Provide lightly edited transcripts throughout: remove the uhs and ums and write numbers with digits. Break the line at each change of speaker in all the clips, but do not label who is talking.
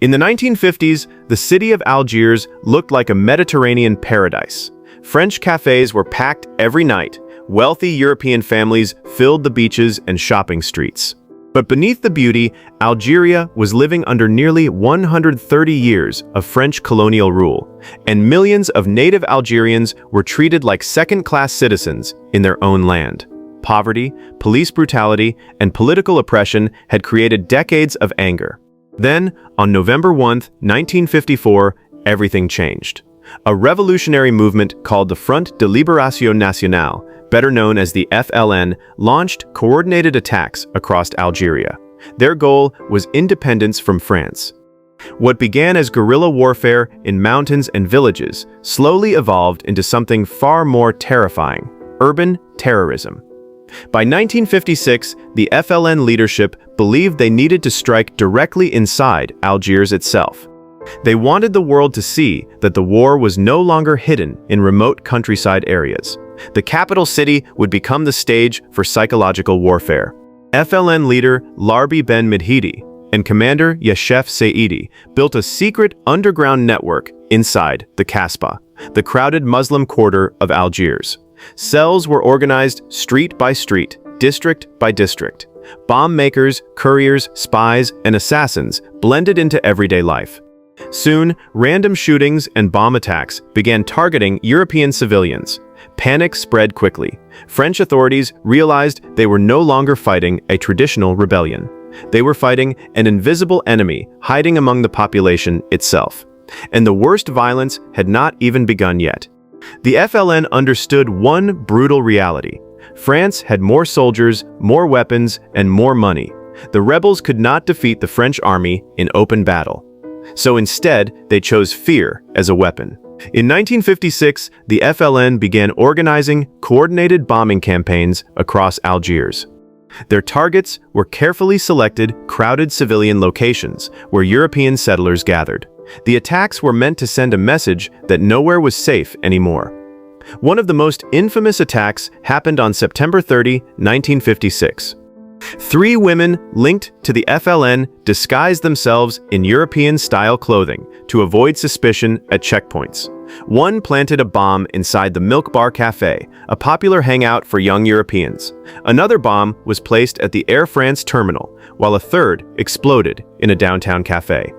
In the 1950s, the city of Algiers looked like a Mediterranean paradise. French cafés were packed every night. Wealthy European families filled the beaches and shopping streets. But beneath the beauty, Algeria was living under nearly 130 years of French colonial rule, and millions of native Algerians were treated like second-class citizens in their own land. Poverty, police brutality, and political oppression had created decades of anger. Then, on November 1, 1954, everything changed. A revolutionary movement called the Front de Libération Nationale, better known as the FLN, launched coordinated attacks across Algeria. Their goal was independence from France. What began as guerrilla warfare in mountains and villages slowly evolved into something far more terrifying: urban terrorism. By 1956, the FLN leadership believed they needed to strike directly inside Algiers itself. They wanted the world to see that the war was no longer hidden in remote countryside areas. The capital city would become the stage for psychological warfare. FLN leader Larbi Ben Medhidi and commander Jacques Saidi built a secret underground network inside the Kasbah, the crowded Muslim quarter of Algiers. Cells were organized street by street, district by district. Bomb makers, couriers, spies, and assassins blended into everyday life. Soon, random shootings and bomb attacks began targeting European civilians. Panic spread quickly. French authorities realized they were no longer fighting a traditional rebellion. They were fighting an invisible enemy hiding among the population itself. And the worst violence had not even begun yet. The FLN understood one brutal reality. France had more soldiers, more weapons, and more money. The rebels could not defeat the French army in open battle. So instead, they chose fear as a weapon. In 1956, the FLN began organizing coordinated bombing campaigns across Algiers. Their targets were carefully selected, crowded civilian locations where European settlers gathered. The attacks were meant to send a message that nowhere was safe anymore. One of the most infamous attacks happened on September 30, 1956. 3 women linked to the FLN disguised themselves in European-style clothing to avoid suspicion at checkpoints. One planted a bomb inside the Milk Bar Café, a popular hangout for young Europeans. Another bomb was placed at the Air France terminal, while a third exploded in a downtown café.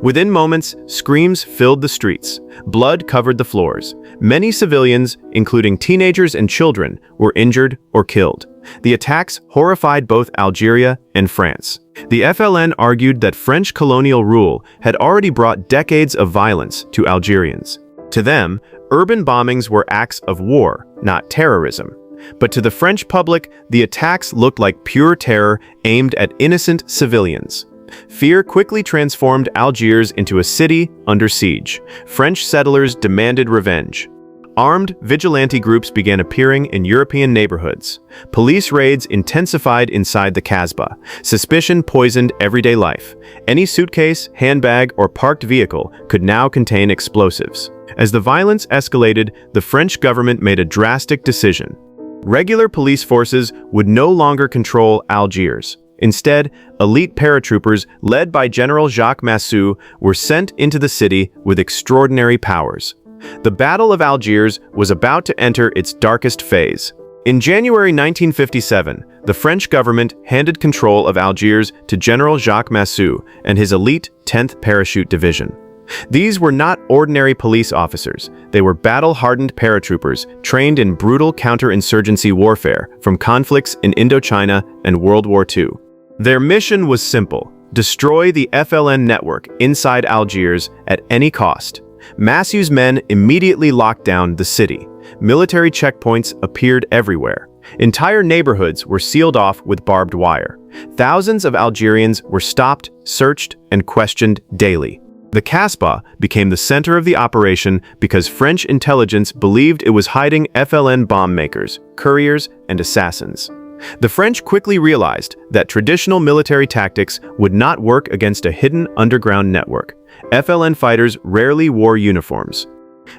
Within moments, screams filled the streets. Blood covered the floors. Many civilians, including teenagers and children, were injured or killed. The attacks horrified both Algeria and France. The FLN argued that French colonial rule had already brought decades of violence to Algerians. To them, urban bombings were acts of war, not terrorism. But to the French public, the attacks looked like pure terror aimed at innocent civilians. Fear quickly transformed Algiers into a city under siege. French settlers demanded revenge. Armed vigilante groups began appearing in European neighborhoods. Police raids intensified inside the Kasbah. Suspicion poisoned everyday life. Any suitcase, handbag, or parked vehicle could now contain explosives. As the violence escalated, the French government made a drastic decision. Regular police forces would no longer control Algiers. Instead, elite paratroopers led by General Jacques Massu were sent into the city with extraordinary powers. The Battle of Algiers was about to enter its darkest phase. In January 1957, the French government handed control of Algiers to General Jacques Massu and his elite 10th Parachute Division. These were not ordinary police officers. They were battle-hardened paratroopers trained in brutal counterinsurgency warfare from conflicts in Indochina and World War II. Their mission was simple: destroy the FLN network inside Algiers at any cost. Massu's men immediately locked down the city. Military checkpoints appeared everywhere. Entire neighborhoods were sealed off with barbed wire. Thousands of Algerians were stopped, searched, and questioned daily. The Kasbah became the center of the operation because French intelligence believed it was hiding FLN bomb makers, couriers, and assassins. The French quickly realized that traditional military tactics would not work against a hidden underground network. FLN fighters rarely wore uniforms.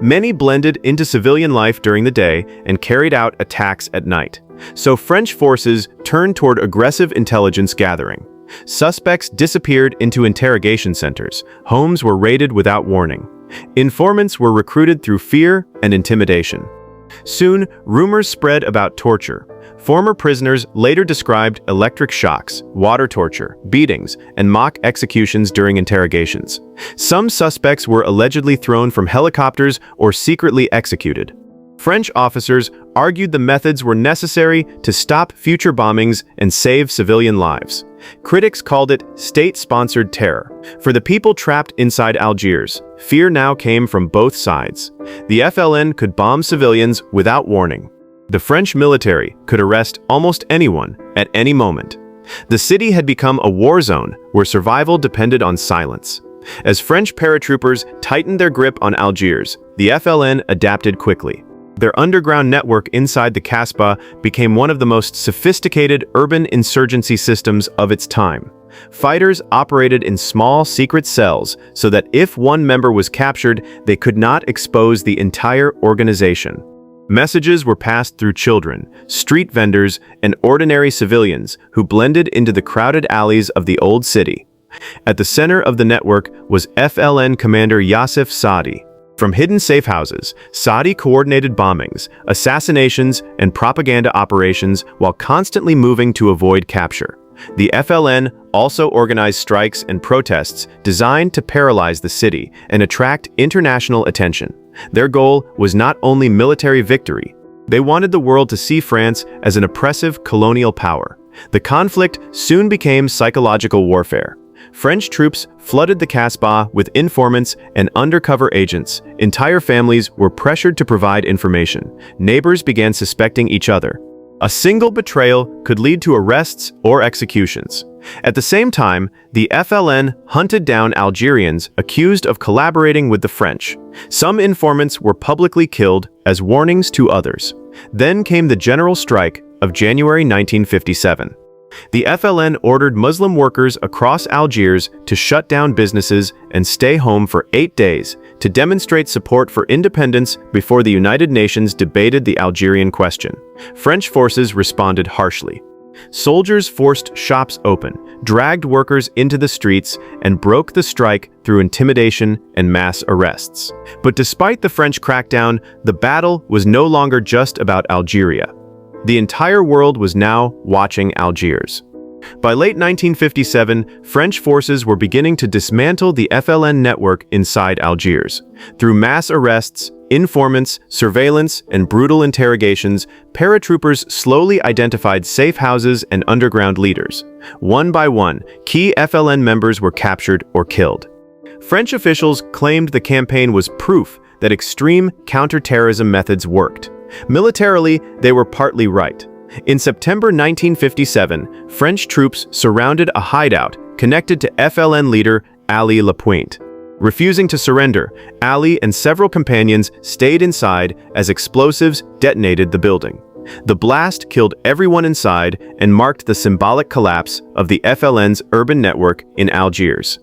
Many blended into civilian life during the day and carried out attacks at night. So French forces turned toward aggressive intelligence gathering. Suspects disappeared into interrogation centers. Homes were raided without warning. Informants were recruited through fear and intimidation. Soon, rumors spread about torture. Former prisoners later described electric shocks, water torture, beatings, and mock executions during interrogations. Some suspects were allegedly thrown from helicopters or secretly executed. French officers argued the methods were necessary to stop future bombings and save civilian lives. Critics called it state-sponsored terror. For the people trapped inside Algiers, fear now came from both sides. The FLN could bomb civilians without warning. The French military could arrest almost anyone at any moment. The city had become a war zone where survival depended on silence. As French paratroopers tightened their grip on Algiers, the FLN adapted quickly. Their underground network inside the Kasbah became one of the most sophisticated urban insurgency systems of its time. Fighters operated in small, secret cells so that if one member was captured, they could not expose the entire organization. Messages were passed through children, street vendors, and ordinary civilians who blended into the crowded alleys of the old city. At the center of the network was FLN commander Yassif Saadi. From hidden safe houses, Saadi coordinated bombings, assassinations, and propaganda operations while constantly moving to avoid capture. The FLN also organized strikes and protests designed to paralyze the city and attract international attention. Their goal was not only military victory. They wanted the world to see France as an oppressive colonial power. The conflict soon became psychological warfare. French troops flooded the Kasbah with informants and undercover agents. Entire families were pressured to provide information. Neighbors began suspecting each other. A single betrayal could lead to arrests or executions. At the same time, the FLN hunted down Algerians accused of collaborating with the French. Some informants were publicly killed as warnings to others. Then came the general strike of January 1957. The FLN ordered Muslim workers across Algiers to shut down businesses and stay home for 8 days to demonstrate support for independence before the United Nations debated the Algerian question. French forces responded harshly. Soldiers forced shops open, dragged workers into the streets, and broke the strike through intimidation and mass arrests. But despite the French crackdown, the battle was no longer just about Algeria. The entire world was now watching Algiers. By late 1957, French forces were beginning to dismantle the FLN network inside Algiers. Through mass arrests, informants, surveillance, and brutal interrogations, paratroopers slowly identified safe houses and underground leaders. One by one, key FLN members were captured or killed. French officials claimed the campaign was proof that extreme counterterrorism methods worked. Militarily, they were partly right. In September 1957, French troops surrounded a hideout connected to FLN leader Ali Lapointe. Refusing to surrender, Ali and several companions stayed inside as explosives detonated the building. The blast killed everyone inside and marked the symbolic collapse of the FLN's urban network in Algiers.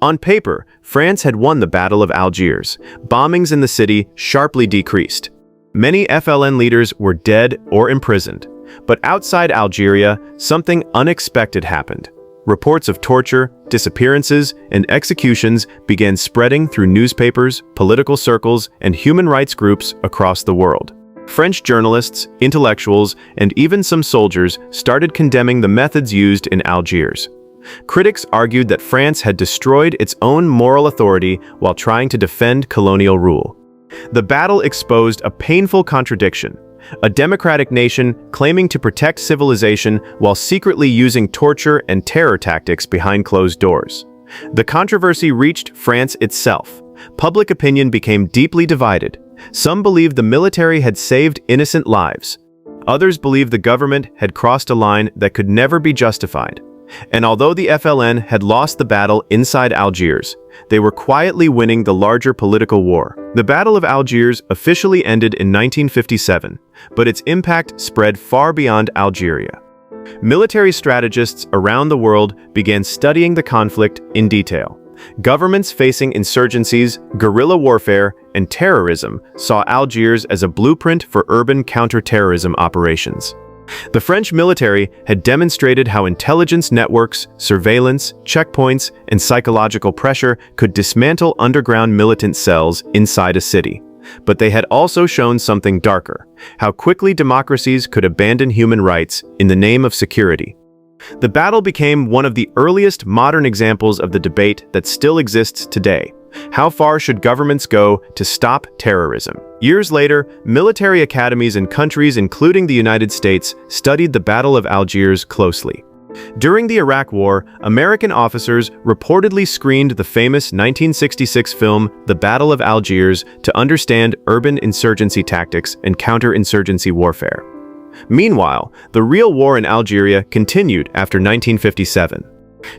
On paper, France had won the Battle of Algiers. Bombings in the city sharply decreased. Many FLN leaders were dead or imprisoned. But outside Algeria, something unexpected happened. Reports of torture, disappearances, and executions began spreading through newspapers, political circles, and human rights groups across the world. French journalists, intellectuals, and even some soldiers started condemning the methods used in Algiers. Critics argued that France had destroyed its own moral authority while trying to defend colonial rule. The battle exposed a painful contradiction: a democratic nation claiming to protect civilization while secretly using torture and terror tactics behind closed doors. The controversy reached France itself. Public opinion became deeply divided. Some believed the military had saved innocent lives. Others believed the government had crossed a line that could never be justified. And although the FLN had lost the battle inside Algiers, they were quietly winning the larger political war. The Battle of Algiers officially ended in 1957, but its impact spread far beyond Algeria. Military strategists around the world began studying the conflict in detail. Governments facing insurgencies, guerrilla warfare, and terrorism saw Algiers as a blueprint for urban counterterrorism operations. The French military had demonstrated how intelligence networks, surveillance, checkpoints, and psychological pressure could dismantle underground militant cells inside a city. But they had also shown something darker, how quickly democracies could abandon human rights in the name of security. The battle became one of the earliest modern examples of the debate that still exists today. How far should governments go to stop terrorism? Years later, military academies in countries including the United States studied the Battle of Algiers closely. During the Iraq War, American officers reportedly screened the famous 1966 film The Battle of Algiers to understand urban insurgency tactics and counterinsurgency warfare. Meanwhile, the real war in Algeria continued after 1957.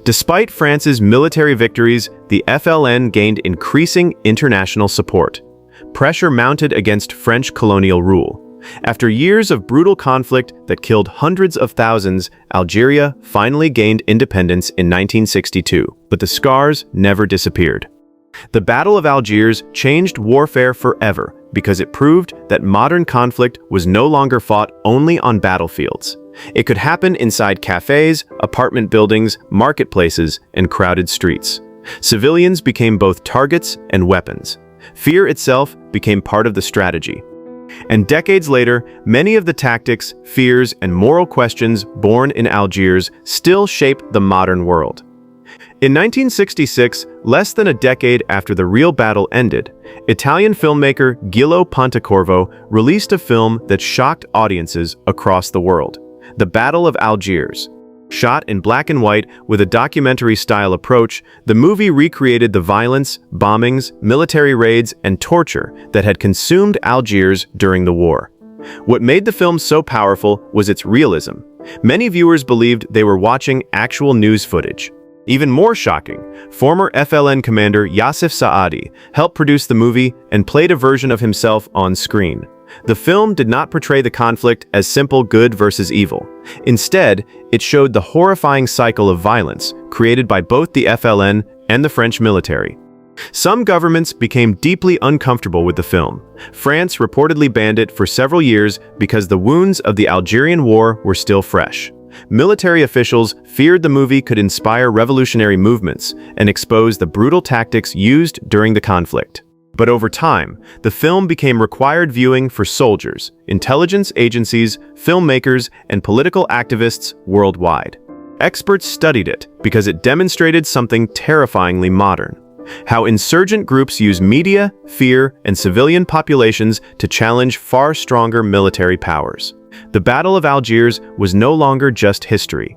Despite France's military victories, the FLN gained increasing international support. Pressure mounted against French colonial rule. After years of brutal conflict that killed hundreds of thousands, Algeria finally gained independence in 1962, but the scars never disappeared. The Battle of Algiers changed warfare forever because it proved that modern conflict was no longer fought only on battlefields. It could happen inside cafés, apartment buildings, marketplaces, and crowded streets. Civilians became both targets and weapons. Fear itself became part of the strategy. And decades later, many of the tactics, fears, and moral questions born in Algiers still shape the modern world. In 1966, less than a decade after the real battle ended, Italian filmmaker Gillo Pontecorvo released a film that shocked audiences across the world. The Battle of Algiers. Shot in black and white with a documentary-style approach, the movie recreated the violence, bombings, military raids, and torture that had consumed Algiers during the war. What made the film so powerful was its realism. Many viewers believed they were watching actual news footage. Even more shocking, former FLN commander Yassif Saadi helped produce the movie and played a version of himself on screen. The film did not portray the conflict as simple good versus evil. Instead, it showed the horrifying cycle of violence created by both the FLN and the French military. Some governments became deeply uncomfortable with the film. France reportedly banned it for several years because the wounds of the Algerian War were still fresh. Military officials feared the movie could inspire revolutionary movements and expose the brutal tactics used during the conflict. But over time, the film became required viewing for soldiers, intelligence agencies, filmmakers, and political activists worldwide. Experts studied it because it demonstrated something terrifyingly modern: how insurgent groups use media, fear, and civilian populations to challenge far stronger military powers. The Battle of Algiers was no longer just history.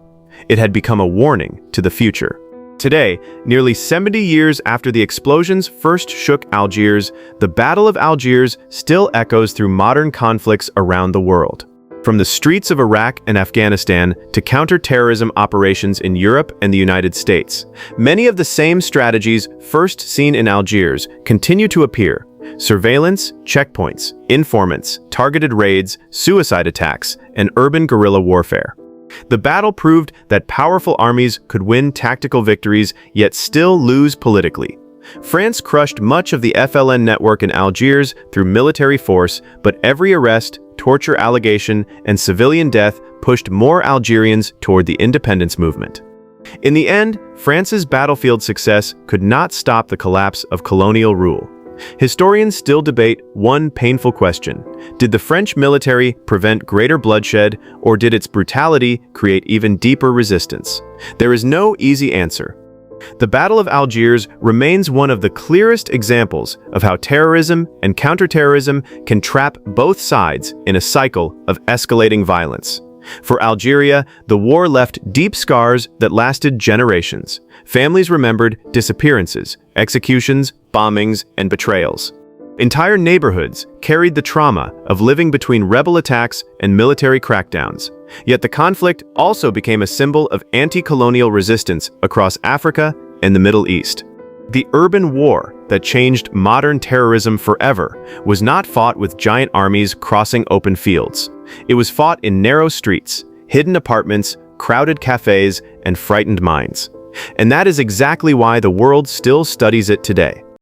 It had become a warning to the future. Today, nearly 70 years after the explosions first shook Algiers, the Battle of Algiers still echoes through modern conflicts around the world. From the streets of Iraq and Afghanistan to counterterrorism operations in Europe and the United States, many of the same strategies first seen in Algiers continue to appear: surveillance, checkpoints, informants, targeted raids, suicide attacks, and urban guerrilla warfare. The battle proved that powerful armies could win tactical victories yet still lose politically. France crushed much of the FLN network in Algiers through military force, but every arrest, torture allegation, and civilian death pushed more Algerians toward the independence movement. In the end, France's battlefield success could not stop the collapse of colonial rule. Historians still debate one painful question: did the French military prevent greater bloodshed, or did its brutality create even deeper resistance? There is no easy answer. The Battle of Algiers remains one of the clearest examples of how terrorism and counterterrorism can trap both sides in a cycle of escalating violence. For Algeria, the war left deep scars that lasted generations. Families remembered disappearances, executions, bombings, and betrayals. Entire neighborhoods carried the trauma of living between rebel attacks and military crackdowns. Yet the conflict also became a symbol of anti-colonial resistance across Africa and the Middle East. The urban war that changed modern terrorism forever was not fought with giant armies crossing open fields. It was fought in narrow streets, hidden apartments, crowded cafes, and frightened minds. And that is exactly why the world still studies it today.